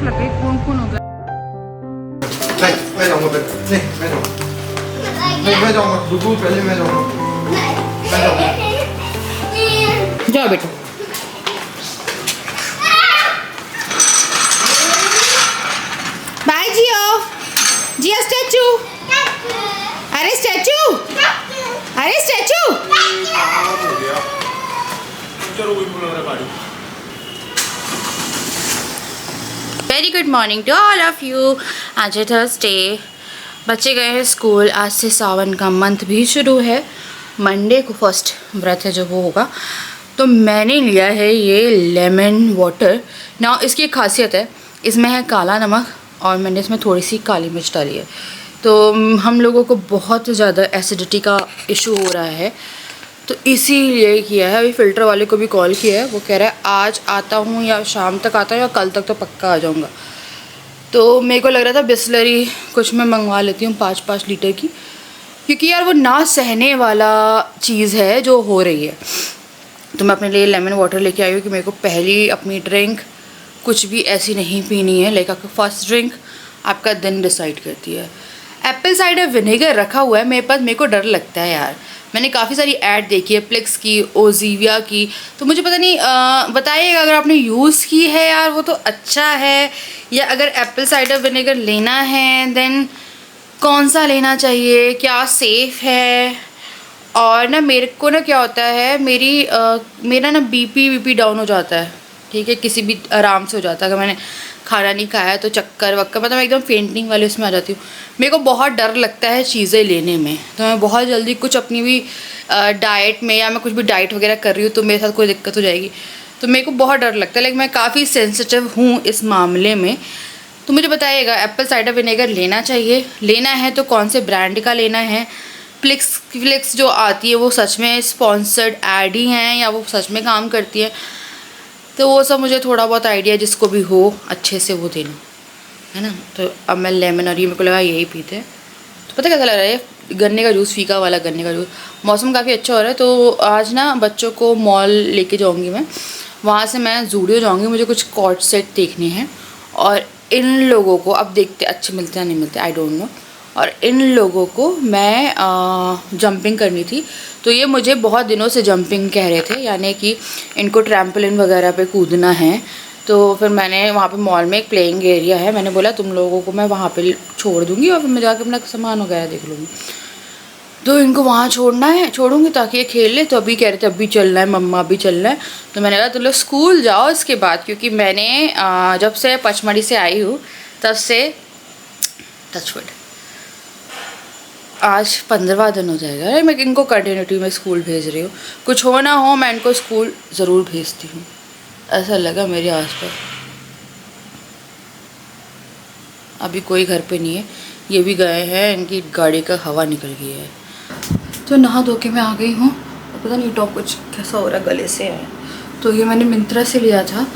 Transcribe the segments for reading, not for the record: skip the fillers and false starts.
लग गई, खून खून हो गया। मैं जाऊंगा नहीं, मैं जाऊंगा नहीं, मैं जाऊंगा डुगू, पहले मैं जाऊंगा। जाओ बेटा। बाय जियो। जियो स्टैचू। अरे स्टैचू, अरे statue. Very good morning to all of you. आज है थर्सडे, बच्चे गए हैं स्कूल। आज से सावन का मंथ भी शुरू है। मंडे को फर्स्ट व्रत है जो वो होगा। तो मैंने लिया है ये लेमन वाटर ना। इसकी एक खासियत है, इसमें है काला नमक और मैंने इसमें थोड़ी सी काली मिर्च डाली है। तो हम लोगों को बहुत ज़्यादा एसिडिटी का इशू हो रहा है, तो इसीलिए किया है। अभी फ़िल्टर वाले को भी कॉल किया है, वो कह रहा है आज आता हूँ या शाम तक आता हूँ या कल तक तो पक्का आ जाऊँगा। तो मेरे को लग रहा था बिस्लरी कुछ मैं मंगवा लेती हूँ 5-5 लीटर की, क्योंकि यार वो ना सहने वाला चीज़ है जो हो रही है। तो मैं अपने लिए लेमन वाटर लेके आई हूँ कि मेरे को पहली अपनी ड्रिंक कुछ भी ऐसी नहीं पीनी है। लाइक आपका फर्स्ट ड्रिंक आपका दिन डिसाइड करती है। एप्पल साइडर विनेगर रखा हुआ है मेरे पास। मेरे को डर लगता है यार, मैंने काफ़ी सारी ऐड देखी है, प्लिक्स की, ओजीविया की, तो मुझे पता नहीं। बताइएगा अगर आपने यूज़ की है यार वो तो अच्छा है, या अगर एप्पल साइडर विनेगर लेना है देन कौन सा लेना चाहिए, क्या सेफ़ है। और ना मेरे को ना क्या होता है, मेरा ना बीपी डाउन हो जाता है, ठीक है, किसी भी आराम से हो जाता है। अगर मैंने खाना नहीं खाया तो चक्कर वक्कर, मतलब मैं एकदम फेंटिंग वाले उसमें आ जाती हूँ। मेरे को बहुत डर लगता है चीज़ें लेने में, तो मैं बहुत जल्दी कुछ अपनी भी डाइट में या मैं कुछ भी डाइट वगैरह कर रही हूँ तो मेरे साथ कोई दिक्कत हो जाएगी, तो मेरे को बहुत डर लगता है। लेकिन मैं काफ़ी सेंसिटिव हूँ इस मामले में। तो मुझे बताइएगा एप्पल साइडर विनेगर लेना चाहिए, लेना है तो कौन से ब्रांड का लेना है। फ्लिक्स जो आती है वो सच में स्पॉन्सर्ड ऐड ही हैं या वो सच में काम करती है, तो वो सब मुझे थोड़ा बहुत आइडिया जिसको भी हो अच्छे से वो देना है ना। तो अब मैं लेमन और ये मेरे को लगा यही पीते हैं, तो पता कैसा लग रहा है, गन्ने का जूस, फीका वाला गन्ने का जूस। मौसम काफ़ी अच्छा हो रहा है, तो आज ना बच्चों को मॉल लेके जाऊंगी मैं, वहाँ से मैं ज़ूडियो जाऊंगी, मुझे कुछ कॉर्ड सेट देखने हैं। और इन लोगों को अब देखते अच्छे मिलते हैं नहीं मिलते, आई डोंट नो। और इन लोगों को मैं जंपिंग करनी थी, तो ये मुझे बहुत दिनों से जंपिंग कह रहे थे, यानी कि इनको ट्रैम्पोलिन वगैरह पे कूदना है। तो फिर मैंने वहाँ पे मॉल में एक प्लेइंग एरिया है, मैंने बोला तुम लोगों को मैं वहाँ पे छोड़ दूँगी और फिर मैं जाकर अपना सामान वगैरह देख लूँगी। तो इनको वहाँ छोड़ूंगी ताकि ये खेल ले। तो अभी कह रहे थे अभी चलना है मम्मा, अभी चलना है। तो मैंने कहा तुम लोग स्कूल जाओ इसके बाद, क्योंकि मैंने जब से पचमढ़ी से आई हूँ तब से टचवुड आज 15वां दिन हो जाएगा। अरे मैं इनको कंटिन्यूटी में स्कूल भेज रही हूँ, कुछ हो ना हो मैं इनको स्कूल ज़रूर भेजती हूँ, ऐसा लगा मेरे आसपास। अभी कोई घर पे नहीं है, ये भी गए हैं, इनकी गाड़ी का हवा निकल गई है। तो नहा धो के मैं आ गई हूँ, पता नहीं टॉप कुछ कैसा हो रहा है, गले से है। तो ये मैंने मिंत्रा से लिया था,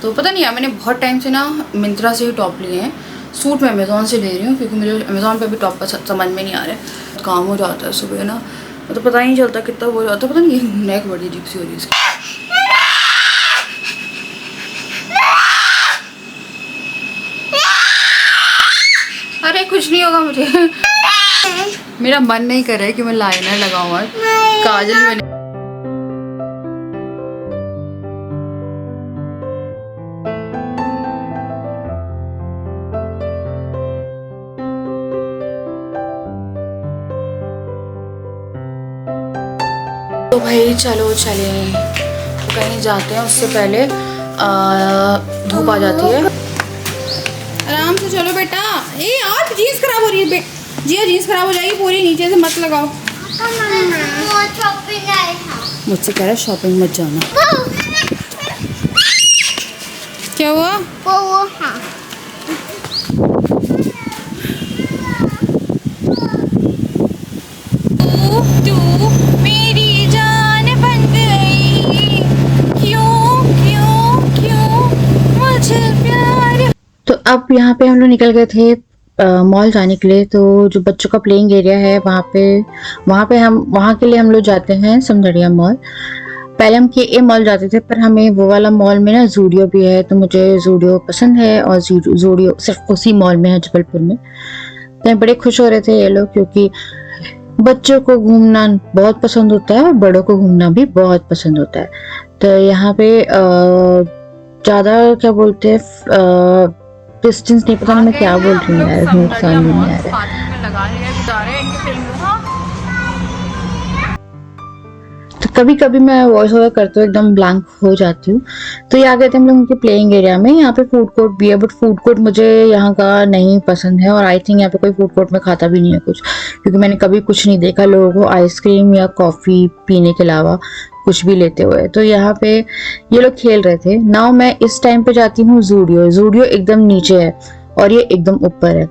तो पता नहीं यार मैंने बहुत टाइम से ना मिंत्रा से ही टॉप लिए हैं। सूट मैं अमेज़ॉन से ले रही हूँ क्योंकि मुझे अमेज़ॉन पे भी टॉप का समझ में नहीं आ रहा है, काम हो जाता है सुबह ना, तो पता ही नहीं चलता कितना हो जाता है। पता नहीं ये नेक बड़ी अजीब सी हो रही है इसकी। अरे कुछ नहीं होगा मुझे। मेरा मन नहीं कर रहा है कि मैं लाइनर लगाऊं और काजल बने। तो भाई चलो चले, तो कहीं जाते हैं उससे पहले धूप आ जाती है। आराम से चलो बेटा। ए यार जीन्स खराब हो रही है जी, जीन्स खराब हो जाएगी पूरी, नीचे से मत लगाओ। मुझसे कह रहा है शॉपिंग मत जाना। क्या हुआ? वो हाँ। तू मेरी जान बन गई, क्यों क्यों क्यों मुझे प्यार। तो अब यहाँ पे हम लोग निकल गए थे मॉल जाने के लिए। तो जो बच्चों का प्लेइंग एरिया है वहाँ के लिए हम लोग जाते हैं समझड़िया मॉल। पहले हम के मॉल जाते थे, पर हमें वो वाला मॉल में ना जूडियो भी है, तो मुझे जूडियो पसंद है, और जूडियो सिर्फ उसी मॉल में है जबलपुर में। तो बड़े खुश हो रहे थे ये लोग, क्योंकि बच्चों को घूमना बहुत पसंद होता है और बड़ों को घूमना भी बहुत पसंद होता है। तो यहाँ पे ज़्यादा क्या बोलते हैं, डिस्टेंस नहीं पता मैं क्या बोल रही हूँ यार, मुझे समझ नहीं आ रहा है। तो कभी कभी मैं वॉइस ओवर करते हुए एकदम ब्लैंक हो जाती हूँ। तो ये आ गए थे हम लोग उनके प्लेइंग एरिया में। यहाँ पे फूड कोर्ट भी है, बट फूड कोर्ट मुझे यहाँ का नहीं पसंद है, और आई थिंक यहाँ पे कोई फूड कोर्ट में खाता भी नहीं है कुछ, क्योंकि मैंने कभी कुछ नहीं देखा लोगों को आइसक्रीम या कॉफ़ी पीने के अलावा कुछ भी लेते हुए। तो यहाँ पे ये लोग खेल रहे थे। नाउ मैं इस टाइम पे जाती हूँ जूडियो। जूडियो एकदम नीचे है और ये एकदम ऊपर है।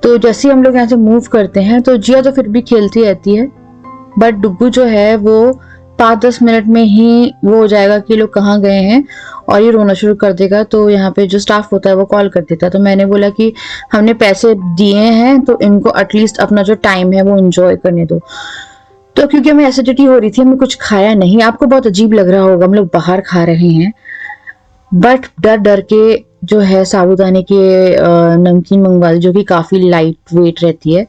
तो जैसे ही हम लोग यहाँ से मूव करते हैं, तो जिया तो फिर भी खेलती रहती है, बट डुग्गू जो है वो 5-10 मिनट में ही वो हो जाएगा कि लोग कहाँ गए हैं, और ये रोना शुरू कर देगा। तो यहाँ पे जो स्टाफ होता है वो कॉल कर देता है। तो मैंने बोला कि हमने पैसे दिए हैं, तो इनको एटलीस्ट अपना जो टाइम है वो एंजॉय करने दो। तो क्योंकि हमें एसिडिटी हो रही थी, हमने कुछ खाया नहीं। आपको बहुत अजीब लग रहा होगा, हम लोग बाहर खा रहे हैं, बट डर डर के जो है साबूदाने के नमकीन मंगवा दी, जो कि काफ़ी लाइट वेट रहती है।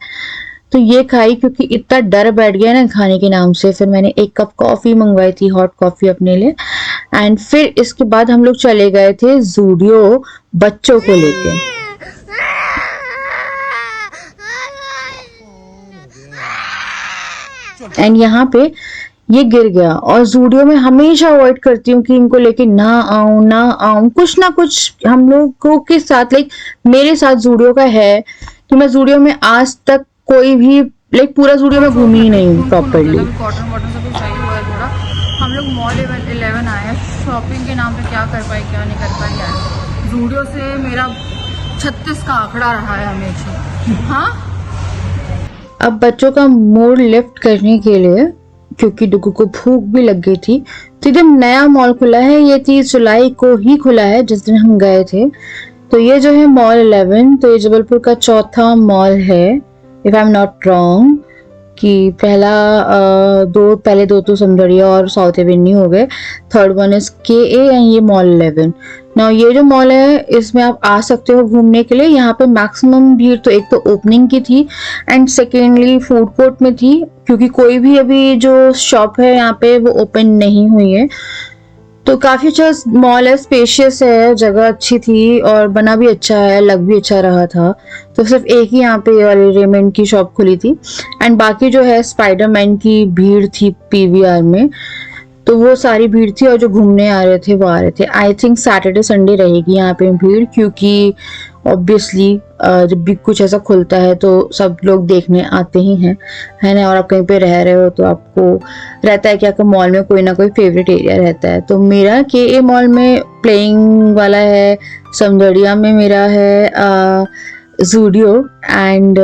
तो ये खाई, क्योंकि इतना डर बैठ गया ना खाने के नाम से। फिर मैंने 1 कप कॉफ़ी मंगवाई थी, हॉट कॉफ़ी अपने लिए। एंड फिर इसके बाद हम लोग चले गए थे जूडियो बच्चों को लेके। एंड यहाँ पे ये गिर गया, और जूडियो में हमेशा अवॉइड करती हूँ कि इनको लेके ना आऊं। कुछ ना कुछ हम लोगों के साथ, लाइक मेरे साथ जूडियो का है कि मैं जूडियो में आज तक कोई भी, लाइक पूरा जूडियो में घूमी ही नहीं हूँ प्रॉपर्ली। कॉटन वॉटन सब कुछ चाहिए हुआ है थोड़ा। हम लोग मॉल 11 आए हैं, शॉपिंग के नाम पे क्या कर पाए क्या नहीं कर पाए यार। जूडियो से मेरा 36 का आंकड़ा रहा है हमेशा। हाँ, अब बच्चों का मूड लिफ्ट करने के लिए, क्योंकि डुगू को भूख भी लग गई थी, तो एकदम नया मॉल खुला है। ये 30 जुलाई को ही खुला है, जिस दिन हम गए थे। तो ये जो है मॉल 11, तो ये जबलपुर का चौथा मॉल है, if I am not wrong. कि पहले दो तो समदड़िया और साउथ एवेन्यू हो गए, third one is KA, and ये मॉल 11। ना ये जो मॉल है इसमें आप आ सकते हो घूमने के लिए। यहाँ पे मैक्सिमम भीड़ तो एक तो ओपनिंग की थी, एंड सेकेंडली फूड कोर्ट में थी, क्योंकि कोई भी अभी जो शॉप है यहाँ पे वो ओपन नहीं हुई है। तो काफ़ी अच्छा मॉल है, स्पेशियस है, जगह अच्छी थी, और बना भी अच्छा है, लग भी अच्छा रहा था। तो सिर्फ एक ही यहाँ पे वाली रेमंड की शॉप खुली थी, एंड बाकी जो है स्पाइडरमैन की भीड़ थी PVR में। तो वो सारी भीड़ थी, और जो घूमने आ रहे थे वो आ रहे थे। आई थिंक सैटरडे संडे रहेगी यहाँ पे भीड़, क्योंकि ऑब्वियसली जब भी कुछ ऐसा खुलता है तो सब लोग देखने आते ही हैं, है ना। और आप कहीं पे रह रहे हो तो आपको रहता है कि आपके मॉल में कोई ना कोई फेवरेट एरिया रहता है। तो मेरा KA मॉल में प्लेइंग वाला है, समदड़िया में मेरा है जूडियो, एंड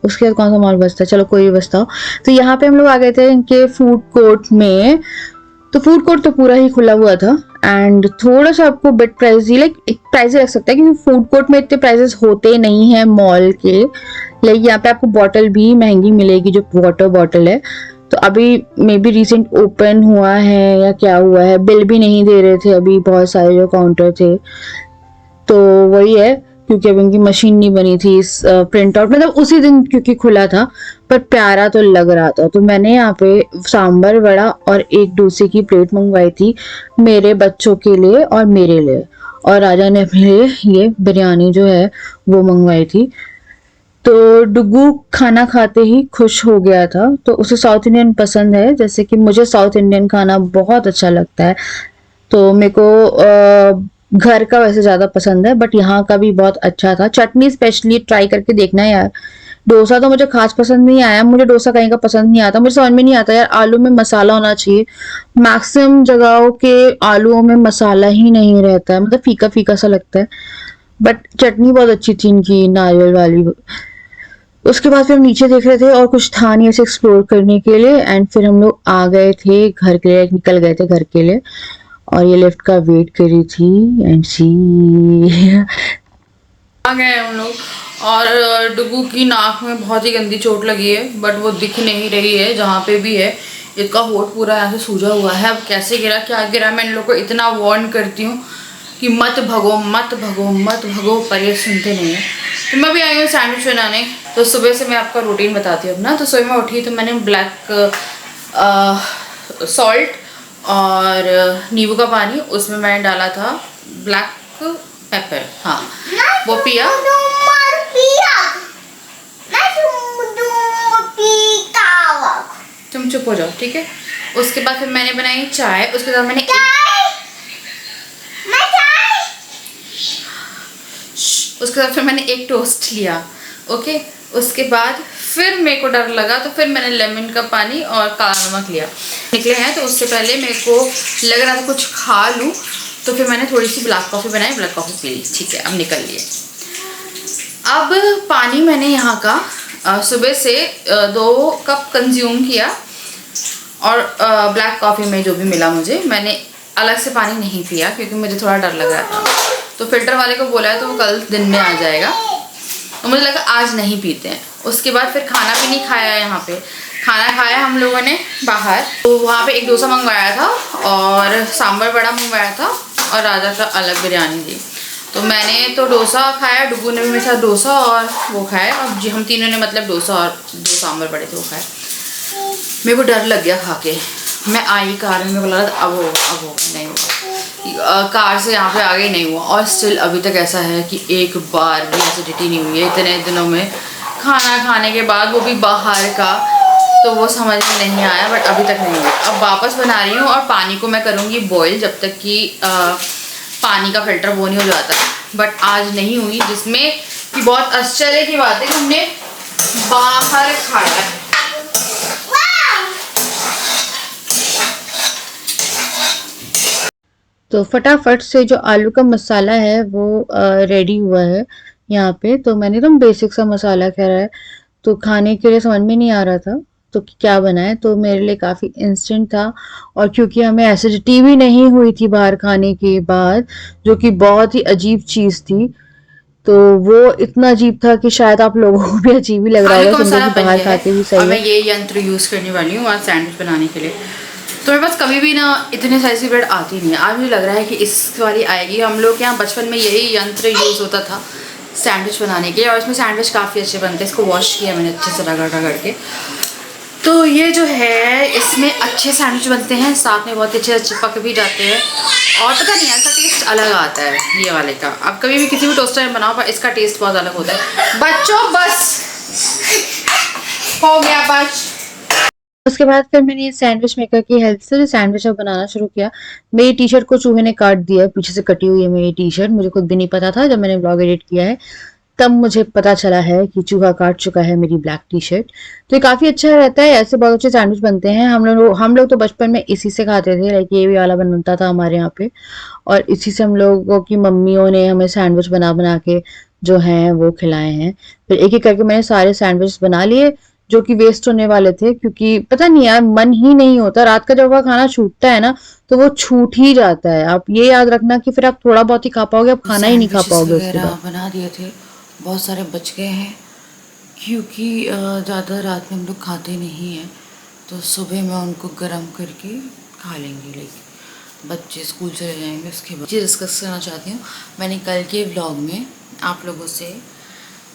उसके बाद कौन सा मॉल बचता है, चलो कोई भी बचता हो। तो यहाँ पे हम लोग आ गए थे इनके फूड कोर्ट में। तो फूड कोर्ट तो पूरा ही खुला हुआ था, एंड थोड़ा सा आपको बिट प्राइस, लाइक एक प्राइस रख सकता है, क्योंकि फूड कोर्ट में इतने प्राइसेस होते नहीं हैं मॉल के। लाइक यहाँ पे आपको बॉटल भी महंगी मिलेगी, जो वाटर बॉटल है। तो अभी मे बी रिसेंट ओपन हुआ है या क्या हुआ है, बिल भी नहीं दे रहे थे अभी बहुत सारे जो काउंटर थे। तो वही है, क्योंकि अब इनकी मशीन नहीं बनी थी प्रिंट आउट, मतलब उसी दिन क्योंकि खुला था, पर प्यारा तो लग रहा था। तो मैंने यहाँ पे सांभर वड़ा और एक डोसे की प्लेट मंगवाई थी मेरे बच्चों के लिए और मेरे लिए, और राजा ने अपने लिए ये बिरयानी जो है वो मंगवाई थी। तो डुगू खाना खाते ही खुश हो गया था। तो उसे साउथ इंडियन पसंद है, जैसे कि मुझे साउथ इंडियन खाना बहुत अच्छा लगता है। तो मेरे को घर का वैसे ज़्यादा पसंद है, बट यहाँ का भी बहुत अच्छा था। चटनी स्पेशली ट्राई करके देखना यार। डोसा तो मुझे खास पसंद नहीं आया, मुझे डोसा कहीं का पसंद नहीं आता, मुझे समझ में नहीं आता यार, आलू में मसाला होना चाहिए। मैक्सिमम जगहों के आलूओं में मसाला ही नहीं रहता है, मतलब फीका फीका सा लगता है। बट चटनी बहुत अच्छी थी इनकी, नारियल वाली। उसके बाद फिर हम नीचे देख रहे थे और कुछ था नहीं ऐसे एक्सप्लोर करने के लिए, एंड फिर हम लोग आ गए थे घर के लिए, निकल गए थे घर के लिए। और ये लिफ्ट का वेट कर रही थी, एंड सी आ गए हम लोग। और डुगू की नाक में बहुत ही गंदी चोट लगी है, बट वो दिख नहीं रही है जहाँ पे भी है। इसका होठ पूरा यहाँ से सूजा हुआ है। अब कैसे गिरा क्या गिरा, मैं इन लोग को इतना वार्न करती हूँ कि मत भगो मत भगो मत भगो, पर ये सुनते नहीं है। तो मैं भी आई हूँ सैंडविच बनाने। तो सुबह से मैं आपका रूटीन बताती हूँ अपना। तो सुबह मैं उठी तो मैंने ब्लैक सॉल्ट और नींबू का पानी, उसमें मैंने डाला था ब्लैक पेपर, हाँ वो पिया। तुम चुप हो जाओ, ठीक है। उसके बाद फिर मैंने बनाई चाय, उसके बाद मैंने उसके बाद फिर मैंने एक टोस्ट लिया, ओके। उसके बाद फिर मेरे को डर लगा तो फिर मैंने लेमन का पानी और काला नमक लिया। निकले हैं तो उससे पहले मेरे को लग रहा था कुछ खा लूँ, तो फिर मैंने थोड़ी सी ब्लैक कॉफ़ी बनाई, ब्लैक कॉफ़ी पी ली, ठीक है। अब निकल लिए। अब पानी मैंने यहाँ का सुबह से 2 कप कंज्यूम किया, और ब्लैक कॉफ़ी में जो भी मिला मुझे, मैंने अलग से पानी नहीं पिया क्योंकि मुझे थोड़ा डर लग रहा था। तो फिल्टर वाले को बोला है तो वो कल दिन में आ जाएगा, तो मुझे लगा आज नहीं पीते हैं। उसके बाद फिर खाना भी नहीं खाया है, यहाँ पे खाना खाया हम लोगों ने बाहर। तो वहाँ पे एक डोसा मंगवाया था और सांभर वड़ा मंगवाया था, और राजा का अलग बिरयानी थी। तो मैंने तो डोसा खाया, डुगू ने भी मेरे साथ डोसा और वो खाया, और जी हम तीनों ने मतलब डोसा और 2 सांभर बड़े थे वो खाए। मेरे को डर लग गया खा के। मैं आई कार में, बोला अब हो नहीं हुआ, कार से यहाँ पे आगे नहीं हुआ, और स्टिल अभी तक ऐसा है कि एक बार भी एसिडिटी नहीं हुई है इतने दिनों में। खाना खाने के बाद, वो भी बाहर का, तो वो समझ में नहीं आया, बट अभी तक नहीं हुआ। अब वापस बना रही हूँ, और पानी को मैं करूँगी बॉईल जब तक कि पानी का फिल्टर वो नहीं हो जाता। बट आज नहीं हुई, जिसमें कि बहुत आश्चर्य की बात है कि हमने बाहर खाया है। तो फटाफट से जो आलू का मसाला है वो रेडी हुआ है यहाँ पे। तो मैंने एकदम बेसिक सा मसाला करा है, तो खाने के लिए समझ में नहीं आ रहा था तो क्या बनाए, तो मेरे लिए काफ़ी इंस्टेंट था। और क्योंकि हमें एसिडिटी भी नहीं हुई थी बाहर खाने के बाद, जो कि बहुत ही अजीब चीज़ थी, तो वो इतना अजीब था कि शायद आप लोगों को भी अजीब ही लग रहा आलू होगा का सुन के मसाला कि बन बाहर गया खाते भी है, सही और मैं है। ये यंत्र यूज़ करने वाली हूँ आज सैंडविच बनाने के लिए। तो मेरे पास कभी भी ना इतने साइज की ब्रेड आती नहीं है। आज मुझे लग रहा है कि इस वाली आएगी। हम लोग के यहाँ बचपन में यही यंत्र यूज़ होता था सैंडविच बनाने के, और इसमें सैंडविच काफ़ी अच्छे बनते हैं। इसको वॉश किया मैंने अच्छे से रगड़ के। तो ये जो है, इसमें अच्छे सैंडविच बनते हैं, साथ में बहुत अच्छे चिपक भी जाते हैं, और पता नहीं इसका टेस्ट अलग आता है ये वाले का। आप कभी भी किसी भी टोस्टर में बनाओ, पर इसका टेस्ट बहुत अलग होता है। बच्चों बस हो गया बस। उसके बाद फिर मैंने ये सैंडविच मेकर की हेल्प से सैंडविच अब बनाना शुरू किया। मेरी टी शर्ट को चूहे ने काट दिया है, पीछे से कटी हुई है मेरी टी शर्ट। मुझे खुद भी नहीं पता था, जब मैंने ब्लॉग एडिट किया है तब मुझे पता चला है कि चूहा काट चुका है मेरी ब्लैक टी शर्ट। तो ये काफ़ी अच्छा रहता है, ऐसे बहुत अच्छे सैंडविच बनते हैं। हम लोग तो बचपन में इसी से खाते थे, लाइक ये भी वाला बनता था हमारे यहाँ पे, और इसी से हम लोगों की मम्मियों ने हमें सैंडविच बना बना के जो हैं वो खिलाए हैं। फिर एक एक करके मैंने सारे सैंडविच बना लिए जो कि वेस्ट होने वाले थे, क्योंकि पता नहीं यार मन ही नहीं होता। रात का जब वह खाना छूटता है ना तो वो छूट ही जाता है। आप ये याद रखना कि फिर आप थोड़ा बहुत ही खा पाओगे, आप खाना ही नहीं खा पाओगे उसके बाद। बना दिए थे, बहुत सारे बच गए हैं, क्योंकि ज़्यादा रात में हम लोग खाते नहीं हैं, तो सुबह में उनको गर्म करके खा लेंगे। लाइक बच्चे स्कूल चले जाएंगे उसके बाद। जी डिस्कस करना चाहती हूँ, मैंने कल के व्लॉग में आप लोगों से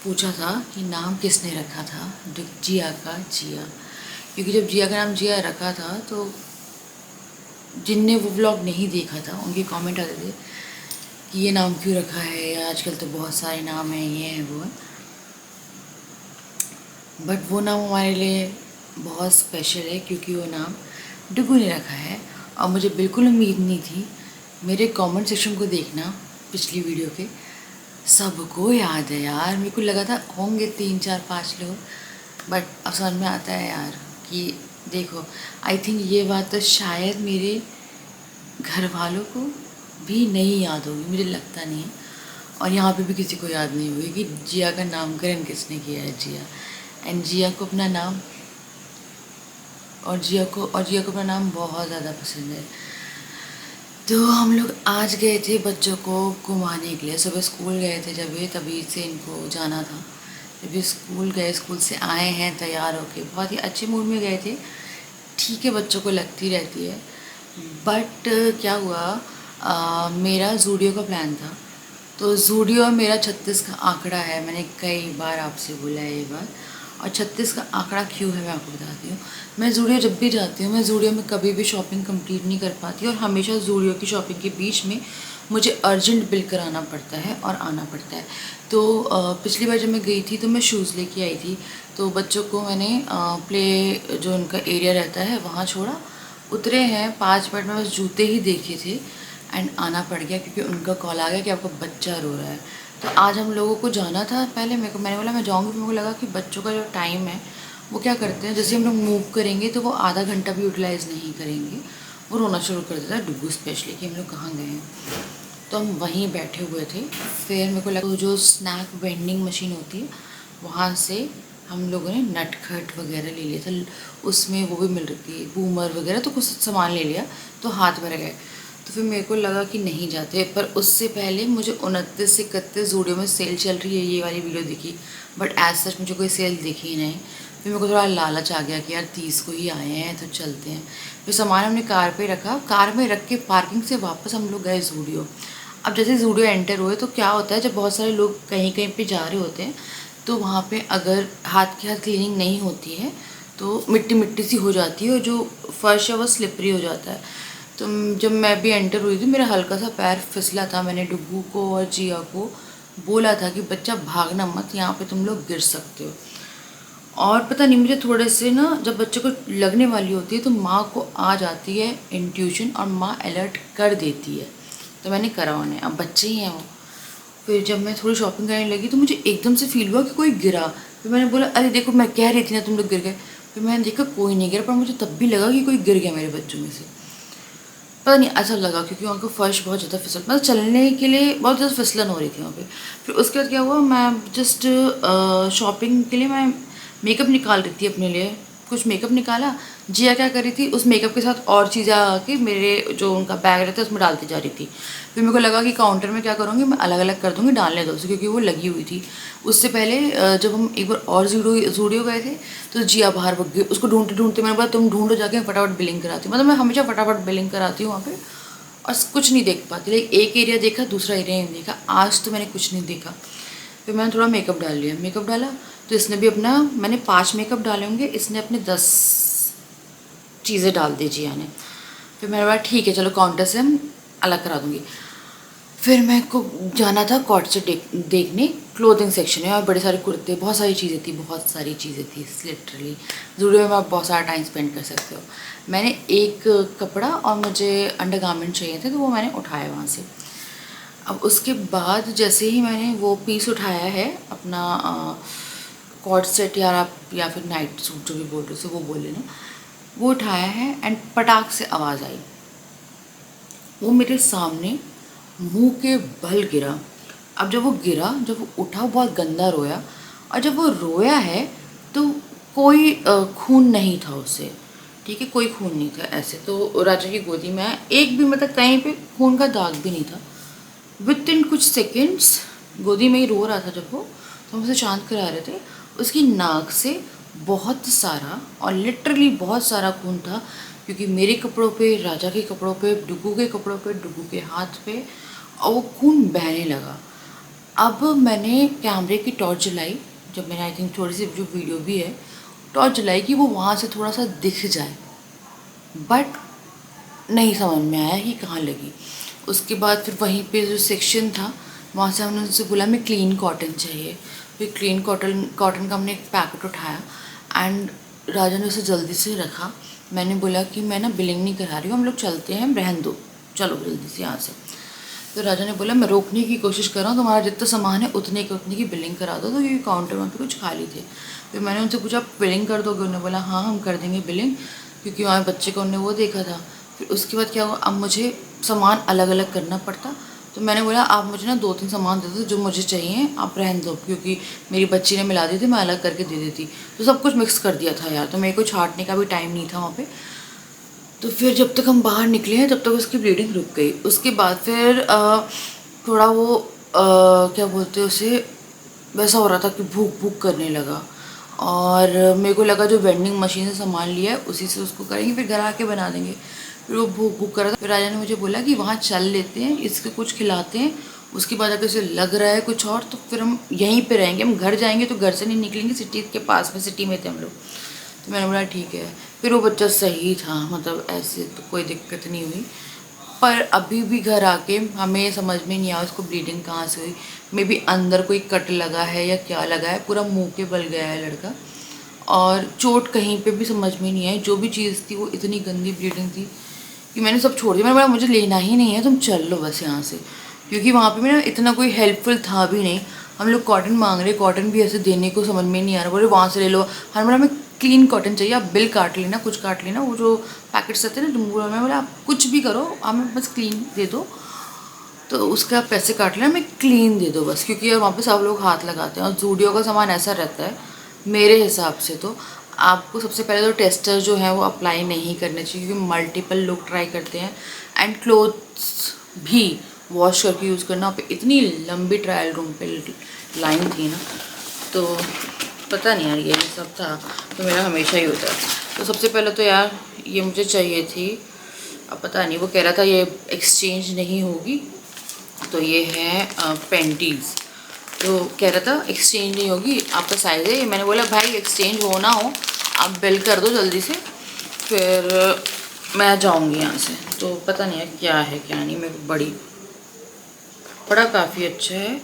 पूछा था कि नाम किसने रखा था जिया का, जिया। क्योंकि जब जिया का नाम जिया रखा था तो जिनने वो व्लॉग नहीं देखा था उनके कमेंट आते थे कि ये नाम क्यों रखा है, आजकल तो बहुत सारे नाम हैं, ये है वो है। बट वो नाम हमारे लिए बहुत स्पेशल है, क्योंकि वो नाम डुगू ने रखा है। और मुझे बिल्कुल उम्मीद नहीं थी, मेरे कमेंट सेक्शन को देखना पिछली वीडियो के, सबको याद है यार। मेरे को लगा था होंगे 3 4 5 लोग, बट अब समझ में आता है यार कि देखो, आई थिंक ये बात तो शायद मेरे घर वालों को भी नहीं याद होगी, मुझे लगता नहीं है। और यहाँ पे भी किसी को याद नहीं होगी कि जिया का नामकरण किसने किया है, जिया। एंड जिया को अपना नाम और जिया को अपना नाम बहुत ज़्यादा पसंद है। तो हम लोग आज गए थे बच्चों को घुमाने के लिए। सुबह स्कूल गए थे जब ये, तभी से इनको जाना था। जब ये स्कूल गए, स्कूल से आए हैं तैयार होके, बहुत ही अच्छे मूड में गए थे ठीक है, बच्चों को लगती रहती है। बट क्या हुआ, मेरा ज़ूडियो का प्लान था, तो ज़ूडियो मेरा 36 का आंकड़ा है। मैंने कई बार आपसे बोला है ये बात। और 36 का आंकड़ा क्यों है मैं आपको बताती हूँ। मैं ज़ूडियो जब भी जाती हूँ, मैं ज़ूडियो में कभी भी शॉपिंग कंप्लीट नहीं कर पाती, और हमेशा ज़ूडियो की शॉपिंग के बीच में मुझे अर्जेंट बिल कराना पड़ता है और आना पड़ता है। तो पिछली बार जब मैं गई थी तो मैं शूज़ लेके आई थी, तो बच्चों को मैंने प्ले जो उनका एरिया रहता है वहाँ छोड़ा, उतरे हैं 5 मिनट में बस जूते ही देखे थे एंड आना पड़ गया, क्योंकि उनका कॉल आ गया कि आपका बच्चा रो रहा है। तो आज हम लोगों को जाना था, पहले मैंने बोला मैं जाऊँगी, मेरे को लगा कि बच्चों का जो टाइम है वो क्या करते हैं, जैसे हम लोग मूव करेंगे तो वो आधा घंटा भी यूटिलाइज़ नहीं करेंगे, वो रोना शुरू कर देता है डुगू स्पेशली कि हम लोग कहाँ गए हैं। तो हम वहीं बैठे हुए थे, फिर मेरे को लगा तो जो स्नैक वेंडिंग मशीन होती है वहाँ से हम लोगों ने नटखट वगैरह ले लिया था, उसमें वो भी मिल रही थी बूमर वगैरह, तो कुछ सामान ले लिया तो हाथ भर गए। तो फिर मेरे को लगा कि नहीं जाते, पर उससे पहले मुझे 29 से 31 ज़ूडियो में सेल चल रही है ये वाली वीडियो दिखी, बट एज सच मुझे कोई सेल दिखी ही नहीं। फिर मेरे को थोड़ा लालच आ गया कि यार 30 को ही आए हैं तो चलते हैं। फिर सामान हमने कार पे रखा, कार में रख के पार्किंग से वापस हम लोग गए ज़ूडियो। अब जैसे ज़ूडियो एंटर हुए तो क्या होता है, जब बहुत सारे लोग कहीं कहीं पे जा रहे होते हैं तो वहाँ पे अगर हाथ के हाथ क्लीनिंग नहीं होती है तो मिट्टी मिट्टी सी हो जाती है, और जो फर्श है वो स्लिपरी हो जाता है। तो जब मैं भी एंटर हुई थी मेरा हल्का सा पैर फिसला था, मैंने डुगू को और जिया को बोला था कि बच्चा भागना मत, यहाँ पे तुम लोग गिर सकते हो। और पता नहीं मुझे थोड़े से ना, जब बच्चे को लगने वाली होती है तो माँ को आ जाती है इंट्यूशन और माँ अलर्ट कर देती है, तो मैंने करा उन्हें, अब बच्चे ही हैं वो। फिर जब मैं थोड़ी शॉपिंग करने लगी तो मुझे एकदम से फील हुआ कि कोई गिरा। फिर मैंने बोला अरे देखो मैं कह रही थी ना तुम लोग गिर गए। फिर मैंने देखा कोई नहीं गिरा, पर मुझे तब भी लगा कि कोई गिर गया मेरे बच्चों में से। पता नहीं ऐसा लगा, क्योंकि वहाँ का फर्श बहुत ज़्यादा फिसल, मतलब चलने के लिए बहुत ज़्यादा फिसलन हो रही थी वहाँ पे। फिर उसके बाद क्या हुआ, मैं जस्ट शॉपिंग के लिए मैं मेकअप निकाल रही थी अपने लिए, कुछ मेकअप निकाला। जिया क्या कर रही थी, उस मेकअप के साथ और चीज़ें आके मेरे जो उनका बैग रहता है उसमें डालती जा रही थी। फिर मेरे को लगा कि काउंटर में क्या करूँगी, मैं अलग अलग कर दूँगी, डालने दो उसे, क्योंकि वो लगी हुई थी। उससे पहले जब हम एक बार और ज़ूडियो गए थे तो जिया बाहर भग गई, उसको ढूंढते ढूंढते मैंने बोला तुम ढूंढो जाके, फटाफट बिलिंग कराती हूँ। मतलब मैं हमेशा फटाफट बिलिंग कराती हूँ वहाँ पे, और कुछ नहीं देख पाती, लेकिन एक एरिया देखा दूसरा एरिया नहीं देखा। आज तो मैंने कुछ नहीं देखा। फिर मैंने थोड़ा मेकअप डाल लिया, मेकअप डाला तो इसने भी अपना, मैंने 5 मेकअप डाले होंगे, इसने अपने 10 चीज़ें डाल दी जिया ने। फिर मैंने बोला ठीक है चलो काउंटर से हम अलग करा दूँगी। फिर मेरे को जाना था कॉट से देखने क्लोथिंग सेक्शन में, और बड़े सारे कुर्ते, बहुत सारी चीज़ें थी, बहुत सारी चीज़ें थी लिटरली। ज़रूरी में आप बहुत सारा टाइम स्पेंड कर सकते हो। मैंने एक कपड़ा और मुझे अंडरगारमेंट चाहिए थे तो वो मैंने उठाया वहाँ से। अब उसके बाद जैसे ही मैंने वो पीस उठाया है अपना कॉट सेट या फिर नाइट सूट जो भी बोल रहे थे वो बोले ना, वो उठाया है एंड पटाख से आवाज़ आई, वो मेरे सामने मुंह के बल गिरा। अब जब वो गिरा, जब वो उठा, बहुत गंदा रोया, और जब वो रोया है तो कोई खून नहीं था उससे, ठीक है, कोई खून नहीं था ऐसे। तो राजा की गोदी में एक भी मतलब कहीं पे खून का दाग भी नहीं था। विद इन कुछ सेकेंड्स गोदी में ही रो रहा था जब वो, तो हम उसे शांत करा रहे थे। उसकी नाक से बहुत सारा, और लिटरली बहुत सारा खून था, क्योंकि मेरे कपड़ों पे, राजा के कपड़ों पे, डुगू के कपड़ों पे, डुगू के हाथ पे, और वो खून बहने लगा। अब मैंने कैमरे की टॉर्च जलाई, जब मैंने आई थिंक थोड़ी सी जो वीडियो भी है, टॉर्च जलाई कि वो वहाँ से थोड़ा सा दिख जाए, बट नहीं समझ में आया कि कहाँ लगी। उसके बाद फिर वहीं पे जो सेक्शन था वहाँ से हमने उनसे बोला हमें क्लीन कॉटन चाहिए। फिर क्लीन कॉटन का हमने एक पैकेट उठाया एंड राजा ने उसे जल्दी से रखा। मैंने बोला कि मैं ना बिलिंग नहीं करा रही हूँ, हम लोग चलते हैं, रहने दो, चलो जल्दी से यहाँ से। तो राजा ने बोला मैं रोकने की कोशिश कर रहा हूँ, तुम्हारा जितना सामान है उतने की बिलिंग करा दो, तो क्योंकि काउंटर वहाँ पे कुछ खाली थे। फिर मैंने उनसे पूछा आप बिलिंग कर दोगे? उन्होंने बोला हाँ हम कर देंगे बिलिंग, क्योंकि वहाँ बच्चे को उन्होंने वो देखा था। फिर उसके बाद क्या हुआ, अब मुझे सामान अलग अलग करना पड़ता, तो मैंने बोला आप मुझे ना 2-3 सामान दे दो जो मुझे चाहिए, आप रहने दो, क्योंकि मेरी बच्ची ने मिला दी थी, मैं अलग करके दे देती। तो सब कुछ मिक्स कर दिया था यार, तो मेरे को छाँटने का भी टाइम नहीं था वहाँ पे। तो फिर जब तक हम बाहर निकले हैं तब तक उसकी ब्लीडिंग रुक गई। उसके बाद फिर थोड़ा वो क्या बोलते हैं उसे, वैसा हो रहा था कि भूख भूख करने लगा, और मेरे को लगा जो वेंडिंग मशीन से सामान लिया है उसी से उसको करेंगे, फिर घर आके बना देंगे। फिर वो भूख भूख कर रहा था, फिर राजा ने मुझे बोला कि वहाँ चल लेते हैं, इसके कुछ खिलाते हैं, उसके बाद अगर इसे लग रहा है कुछ और तो फिर हम यहीं पे रहेंगे। हम घर जाएंगे तो घर से नहीं निकलेंगे, सिटी के पास में, सिटी में थे हम लोग। तो मैंने बोला ठीक है। फिर वो बच्चा सही था, मतलब ऐसे तो कोई दिक्कत नहीं हुई। पर अभी भी घर आके हमें ये समझ में नहीं आया उसको ब्लीडिंग कहाँ से हुई। मे बी अंदर कोई कट लगा है या क्या लगा है, पूरा मुंह के बल गया है लड़का। और चोट कहीं पे भी समझ में नहीं आई। जो भी चीज़ थी वो इतनी गंदी ब्लीडिंग थी कि मैंने सब छोड़ दिया। मैंने बोला मुझे लेना ही नहीं है, तुम चल लो बस यहाँ से। क्योंकि वहाँ पे भी ना इतना कोई हेल्पफुल था भी नहीं। हम लोग कॉटन मांग रहे, कॉटन भी ऐसे देने को समझ में नहीं आ रहा। बोले वहाँ से ले लो। हमने बोला हमें क्लीन कॉटन चाहिए, आप बिल काट लेना, कुछ काट लेना, वो जो पैकेट्स रहते हैं ना डुम्बू में, बोला आप कुछ भी करो, हमें बस क्लीन दे दो। तो उसके आप पैसे काट लेना, हमें क्लीन दे दो बस। क्योंकि यार वहाँ पे सब लोग हाथ लगाते हैं और जूडियो का सामान ऐसा रहता है मेरे हिसाब से। तो आपको सबसे पहले तो टेस्टर जो है वो अप्लाई नहीं करने चाहिए, क्योंकि मल्टीपल लोग ट्राई करते हैं। एंड क्लोथ्स भी वॉश करके यूज़ करना। वहाँ पे इतनी लंबी ट्रायल रूम पे लाइन थी ना, तो पता नहीं यार ये सब था। तो मेरा हमेशा ही होता है। तो सबसे पहले तो यार ये मुझे चाहिए थी, अब पता नहीं, वो कह रहा था ये एक्सचेंज नहीं होगी। तो ये है पेंटीज़। तो कह रहा था एक्सचेंज नहीं होगी, आपका साइज़ है ये। मैंने बोला भाई एक्सचेंज हो ना हो आप बिल कर दो जल्दी से, फिर मैं जाऊंगी यहाँ से। तो पता नहीं है क्या है क्या नहीं। मेरे को बड़ा काफ़ी अच्छा है,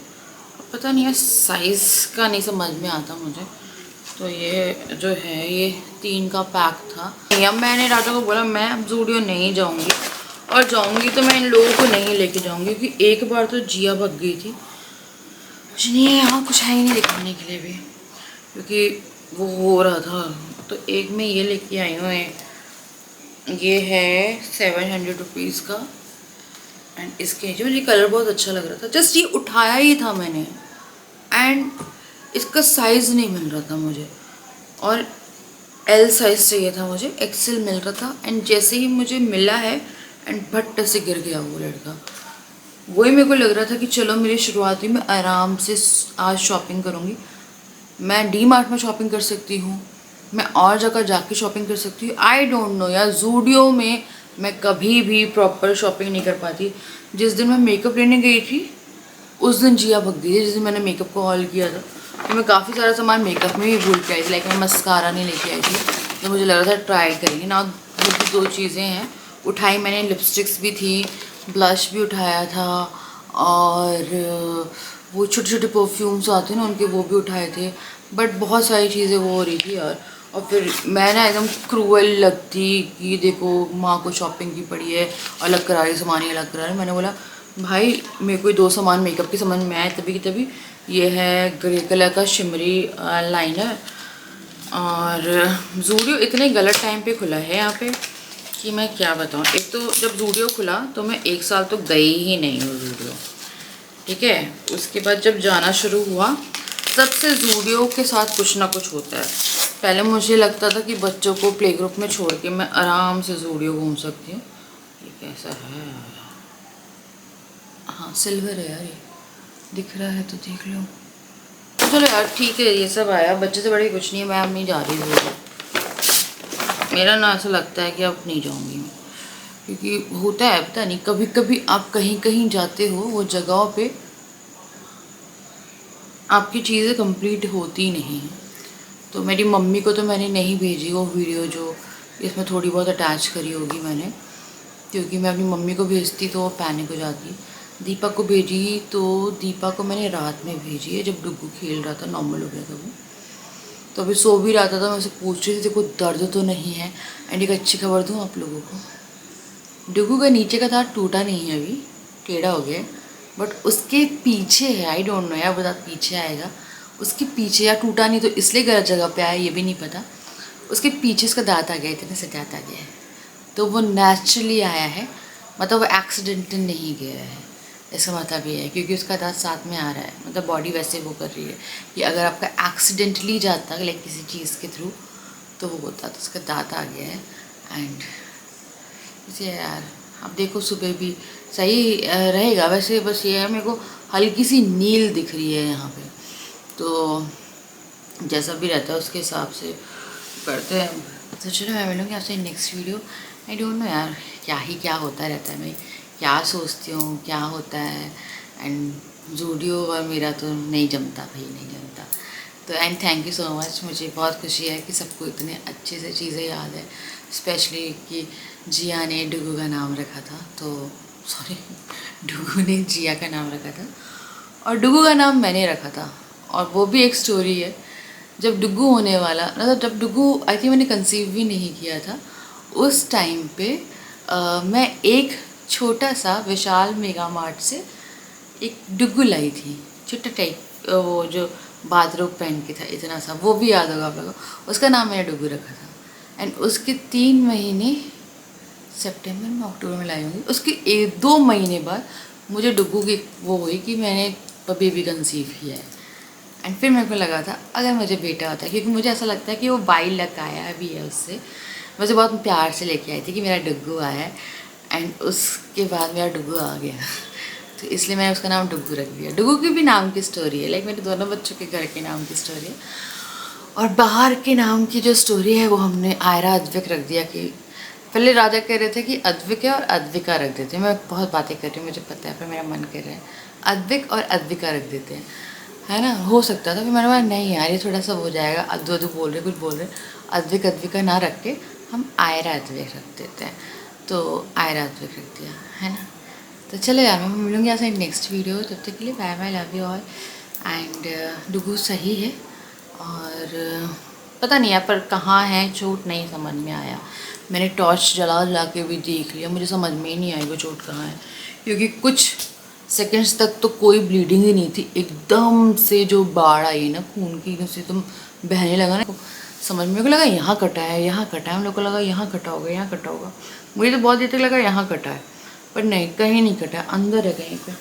पता नहीं है साइज़ का नहीं समझ में आता मुझे। तो ये जो है ये 3 का पैक था। अब मैंने राजा को बोला मैं अब जूडियो नहीं जाऊंगी, और जाऊंगी तो मैं इन लोगों को नहीं लेके जाऊंगी। क्योंकि एक बार तो जिया भग गई थी, कुछ नहीं है यहाँ, कुछ है ही नहीं दिखाने के लिए भी, क्योंकि वो हो रहा था। तो एक में ये लेके आई हूँ, ये है 700 रुपीज़ का। एंड इसके जो मुझे कलर बहुत अच्छा लग रहा था, जस्ट ये उठाया ही था मैंने, एंड इसका साइज़ नहीं मिल रहा था मुझे, और एल साइज़ चाहिए था मुझे, एक्सेल मिल रहा था। एंड जैसे ही मुझे मिला है एंड भट्ट से गिर गया वो लड़का। वही मेरे को लग रहा था कि चलो मेरी शुरुआती में आराम से आज शॉपिंग करूँगी। मैं डी मार्ट में शॉपिंग कर सकती हूँ, मैं और जगह जाके शॉपिंग कर सकती हूँ। आई डोंट नो यार, जूडियो में मैं कभी भी प्रॉपर शॉपिंग नहीं कर पाती। जिस दिन मैं मेकअप लेने गई थी उस दिन जिया भग गई थी, जिस दिन मैंने मेकअप को हॉल किया था। तो मैं काफ़ी सारा सामान मेकअप में भी भूल के आई थी। लाइक मैं मस्कारा नहीं लेके आई थी, तो मुझे लग रहा था ट्राई करेंगे ना। वो भी 2 चीज़ें हैं उठाई मैंने, लिपस्टिक्स भी थी, ब्लश भी उठाया था, और वो छोटे छोटे परफ्यूम्स आते हैं ना उनके, वो भी उठाए थे। बट बहुत सारी चीज़ें वो हो रही थी यार। और फिर मैं ना एकदम क्रूअल लगती कि देखो माँ को शॉपिंग की पड़ी है, अलग करा रही, सामान ही अलग करा रही। मैंने बोला भाई मेरे को 2 सामान मेकअप के समझ में आए तभी की तभी। ये है ग्रे कलर का शिमरी लाइनर। और जूडियो इतने गलत टाइम पे खुला है यहाँ पे कि मैं क्या बताऊँ। एक तो जब जूडियो खुला तो मैं 1 साल तो गई ही नहीं हूँ जूडियो, ठीक है। उसके बाद जब जाना शुरू हुआ सबसे जूडियो के साथ कुछ ना कुछ होता है। पहले मुझे लगता था कि बच्चों को प्ले ग्रुप में छोड़ के मैं आराम से जूडियो घूम सकती हूँ। ये कैसा है? हाँ सिल्वर है यार, ये दिख रहा है तो देख लो। चलो यार ठीक है, ये सब आया, बच्चे से बड़े कुछ नहीं है। मैं अब नहीं जा रही जूडियो। मेरा ना ऐसा लगता है कि अब नहीं जाऊँगी मैं, क्योंकि होता है पता नहीं, कभी कभी आप कहीं कहीं जाते हो वो जगहों पे आपकी चीज़ें कंप्लीट होती नहीं हैं। तो मेरी मम्मी को तो मैंने नहीं भेजी वो वीडियो जो इसमें थोड़ी बहुत अटैच करी होगी मैंने, क्योंकि मैं अपनी मम्मी को भेजती तो वो पैनिक हो जाती। दीपा को भेजी तो दीपा को मैंने रात में भेजी है जब डुग्गू खेल रहा था, नॉर्मल हो गया था वो, तो अभी सो भी रहा था। मैं उसे पूछ रही थी देखो दर्द तो नहीं है। एंड एक अच्छी खबर दूँ आप लोगों को, डुग्गू का नीचे का दांत टूटा नहीं है, अभी टेढ़ा हो गया, बट उसके पीछे है। आई डोंट नो यार वो दांत पीछे आएगा, उसके पीछे, या टूटा नहीं तो इसलिए गलत जगह पे आया ये भी नहीं पता। उसके पीछे उसका दांत आ गया, इतने से दांत आ गया है, तो वो नेचुरली आया है, मतलब वो एक्सीडेंटल नहीं गया है। इसका मतलब ये है क्योंकि उसका दांत साथ में आ रहा है, मतलब बॉडी वैसे वो कर रही है कि अगर आपका एक्सीडेंटली जाता है लाइक किसी चीज़ के थ्रू तो वो होता, तो उसका दांत आ गया है। एंड इसे यार अब देखो सुबह भी सही रहेगा वैसे, बस ये है मेरे को हल्की सी नील दिख रही है यहाँ पे, तो जैसा भी रहता है उसके हिसाब से करते हैं। तो चलो मैं मिलूँगी आपसे next video. I don't know यार क्या होता रहता है, मैं क्या सोचती हूँ क्या होता है। एंड जूडियो और मेरा तो नहीं जमता भाई, नहीं जमता। तो and thank you so much, मुझे बहुत खुशी है कि सबको इतने अच्छे से चीज़ें याद है। स्पेशली कि जिया ने डुगू का नाम रखा था, तो सॉरी डुगू ने जिया का नाम रखा था और डुगू का नाम मैंने रखा था। और वो भी एक स्टोरी है, जब डुगू होने वाला मतलब जब डुगू आई थिंक मैंने कंसीव भी नहीं किया था उस टाइम पे मैं एक छोटा सा विशाल मेगा मार्ट से एक डुगू लाई थी, छोटा टाइप वो जो बाथरूम पहन के था इतना सा, वो भी याद होगा आप लोगों को। उसका नाम मैंने डुगू रखा था। एंड उसके 3 महीने सितंबर में अक्टूबर में लाई होंगी, उसके 2 महीने बाद मुझे डुगू की वो हुई कि मैंने बेबी कंसीव किया है। एंड फिर मेरे को लगा था अगर मुझे बेटा होता, क्योंकि मुझे ऐसा लगता है कि वो बाई लगाया भी है उससे, मुझे बहुत प्यार से लेके आई थी कि मेरा डुगू आया है। एंड उसके बाद मेरा डुगू आ गया तो इसलिए मैंने उसका नाम डुगू रख दिया। डुगू की भी नाम की स्टोरी है, लाइक मेरे दोनों बच्चों के घर के नाम की स्टोरी है। और बाहर के नाम की जो स्टोरी है वो हमने आयरा अद्विक रख दिया। कि पहले राजा कह रहे थे कि अद्विक है और अद्विका रख देते हैं। मैं बहुत बातें कर रही हूँ मुझे पता है, पर मेरा मन कर रहा है अद्विक और अद्विका रख देते हैं, है ना। हो सकता था, फिर मैंने बोला नहीं यार ये थोड़ा सा हो जाएगा, अद्दू अद्दू बोल रहे कुछ बोल रहे, अद्विक अद्विका ना रख के हम आयरा अद्विक रख देते हैं। तो आयरा अद्विक रख दिया, है ना। तो चलो यार मैं मिलूँगी आपसे नेक्स्ट वीडियो, तब तक के लिए bye bye, love you all. And डुगू सही है और पता नहीं यार पर कहाँ है चोट नहीं समझ में आया। मैंने टॉर्च जला के भी देख लिया, मुझे समझ में ही नहीं आई वो चोट कहाँ है, क्योंकि कुछ सेकंड्स तक तो कोई ब्लीडिंग ही नहीं थी। एकदम से जो बाढ़ आई ना खून की, उसे तुम बहने लगा ना, समझ में को लगा यहाँ कटा है, यहाँ कटा है। हम लोग को लगा यहाँ कटा होगा, यहाँ कटा होगा। मुझे तो बहुत देर तक लगा यहाँ कटा है, पर नहीं, कहीं नहीं कटा है, अंदर है कहीं पे।